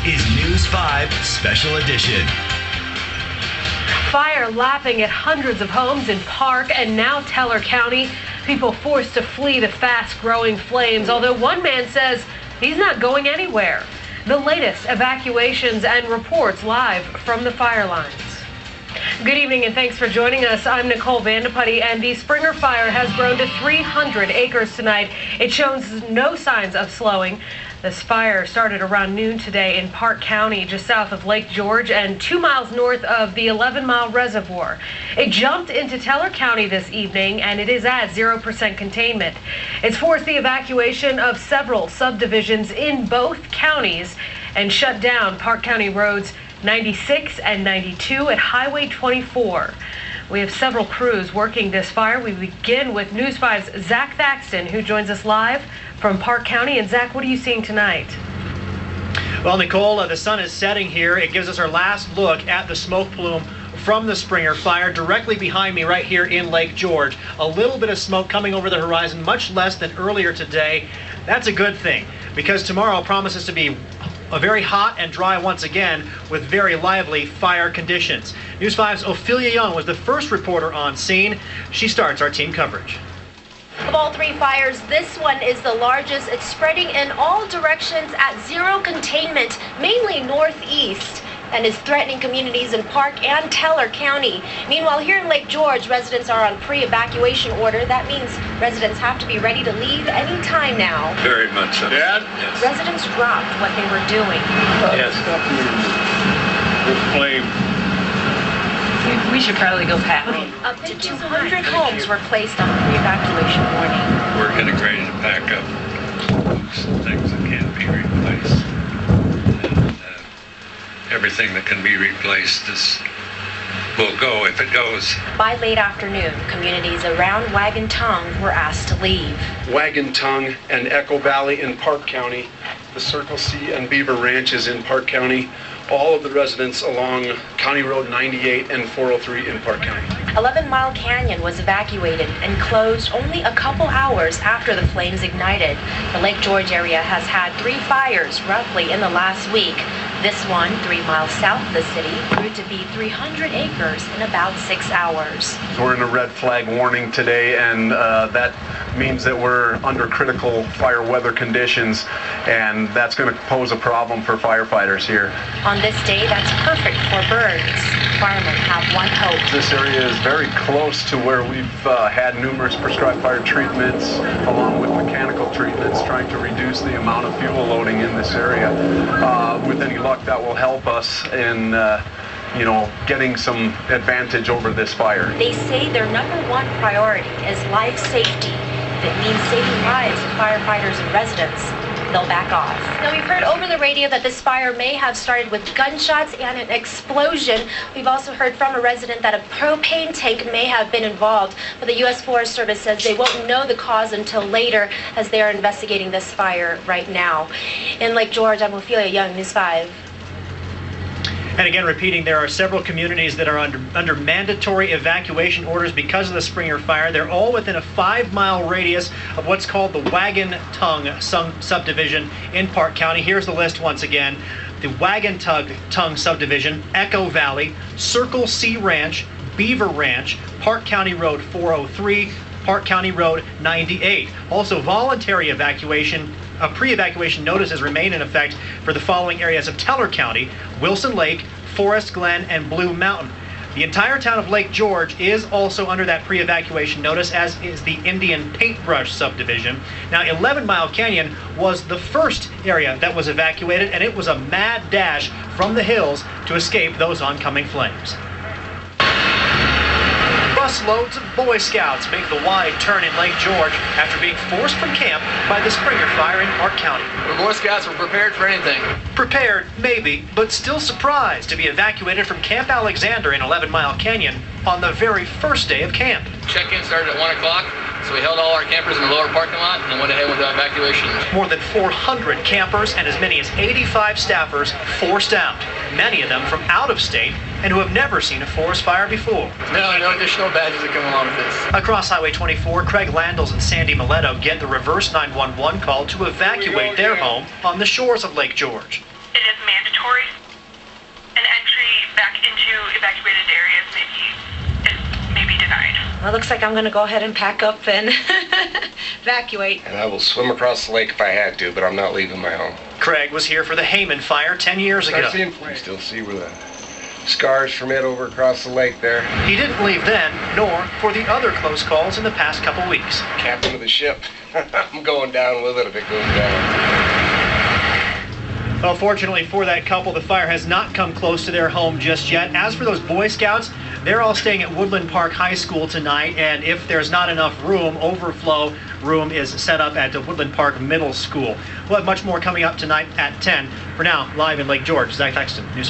is News 5 Special Edition. Fire lapping at hundreds of homes in Park and now Teller County. People forced to flee the fast-growing flames, although one man says he's not going anywhere. The latest evacuations and reports live from the fire lines. Good evening and thanks for joining us. I'm Nicole Vandeputty, and the Springer fire has grown to 300 acres tonight. It shows no signs of slowing. This fire started around noon today in Park County, just south of Lake George and 2 miles north of the 11-mile reservoir. It jumped into Teller County this evening, and it is at 0% containment. It's forced the evacuation of several subdivisions in both counties and shut down Park County roads 96 and 92 at Highway 24. We have several crews working this fire. We begin with News 5's Zach Thaxton, who joins us live from Park County. And Zach, what are you seeing tonight? Well, Nicole, the sun is setting here. It gives us our last look at the smoke plume from the Springer fire directly behind me right here in Lake George. A little bit of smoke coming over the horizon, much less than earlier today. That's a good thing, because tomorrow promises to be very hot and dry once again with very lively fire conditions. News 5's Ophelia Young was the first reporter on scene. She starts our team coverage. Of all three fires, this one is the largest. It's spreading in all directions at zero containment, mainly northeast, and is threatening communities in Park and Teller County. Meanwhile, here in Lake George, residents are on pre-evacuation order. That means residents have to be ready to leave any time now. Very much so. Dad? Yes. Residents dropped what they were doing. Yes. This flame. We should probably go past. Up to 200 homes were placed on pre-evacuation warning. We're getting ready to pack up some things that can't be replaced. And, everything that can be replaced will go if it goes. By late afternoon, communities around Wagon Tongue were asked to leave. Wagon Tongue and Echo Valley in Park County, the Circle C and Beaver Ranches in Park County, all of the residents along County Road 98 and 403 in Park County. 11 Mile Canyon was evacuated and closed only a couple hours after the flames ignited. The Lake George area has had 3 fires roughly in the last week. This one, 3 miles south of the city, grew to be 300 acres in about 6 hours. We're in a red flag warning today, and that means that we're under critical fire weather conditions, and that's going to pose a problem for firefighters here. On this day, that's perfect for birds. Firemen have one hope. This area is very close to where we've had numerous prescribed fire treatments, along with mechanical treatments, trying to reduce the amount of fuel loading in this area. With any luck, that will help us in getting some advantage over this fire. They say their #1 priority is life safety. If it means saving lives of firefighters and residents, they'll back off. Now, we've heard over the radio that this fire may have started with gunshots and an explosion. We've also heard from a resident that a propane tank may have been involved, but the U.S. Forest Service says they won't know the cause until later, as they are investigating this fire right now. In Lake George, I'm Ophelia Young, News 5. And again, repeating, there are several communities that are under mandatory evacuation orders because of the Springer fire. They're all within a 5-mile radius of what's called the Wagon Tongue subdivision in Park County. Here's the list once again. The Wagon Tongue subdivision, Echo Valley, Circle C Ranch, Beaver Ranch, Park County Road 403, Park County Road 98. Also, voluntary evacuation. Pre-evacuation notices remain in effect for the following areas of Teller County: Wilson Lake, Forest Glen, and Blue Mountain. The entire town of Lake George is also under that pre-evacuation notice, as is the Indian Paintbrush subdivision. Now, 11 Mile Canyon was the first area that was evacuated, and it was a mad dash from the hills to escape those oncoming flames. Busloads of Boy Scouts make the wide turn in Lake George after being forced from camp by the Springer fire in Park County. The Boy Scouts were prepared for anything. Prepared, maybe, but still surprised to be evacuated from Camp Alexander in 11 Mile Canyon on the very first day of camp. Check-in started at 1 o'clock, so we held all our campers in the lower parking lot and then went ahead with the evacuation. More than 400 campers and as many as 85 staffers forced out, many of them from out of state and who have never seen a forest fire before. No additional badges that come along with this. Across Highway 24, Craig Landels and Sandy Mileto get the reverse 911 call to evacuate their home on the shores of Lake George. It is mandatory mandatory. An entry back into evacuated areas may be denied. Well, it looks like I'm going to go ahead and pack up and evacuate. And I will swim across the lake if I had to, but I'm not leaving my home. Craig was here for the Hayman fire 10 years ago. You still see where the scars from it over across the lake there. He didn't leave then, nor for the other close calls in the past couple weeks. Captain of the ship. I'm going down with it if it goes down. Well, fortunately for that couple, the fire has not come close to their home just yet. As for those Boy Scouts, they're all staying at Woodland Park High School tonight, and if there's not enough room, overflow room is set up at the Woodland Park Middle School. We'll have much more coming up tonight at 10. For now, live in Lake George, Zach Thexton, News